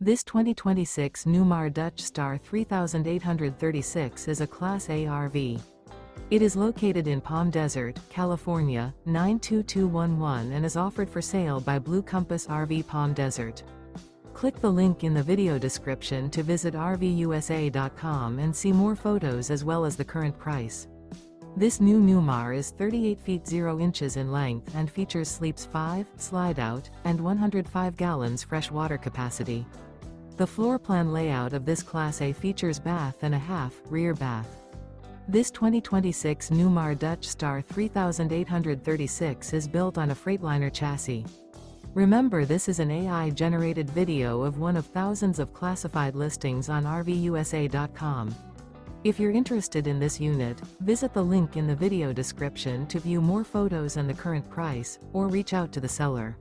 This 2026 Newmar Dutch Star 3836 is a Class A RV. It is located in Palm Desert, California, 92211 and is offered for sale by Blue Compass RV Palm Desert. Click the link in the video description to visit RVUSA.com and see more photos as well as the current price. This new Newmar is 38 feet 0 inches in length and features sleeps 5, slide-out, and 105 gallons fresh water capacity. The floor plan layout of this Class A features bath and a half, rear bath. This 2026 Newmar Dutch Star 3836 is built on a Freightliner chassis. Remember, this is an AI-generated video of one of thousands of classified listings on RVUSA.com. If you're interested in this unit, visit the link in the video description to view more photos and the current price, or reach out to the seller.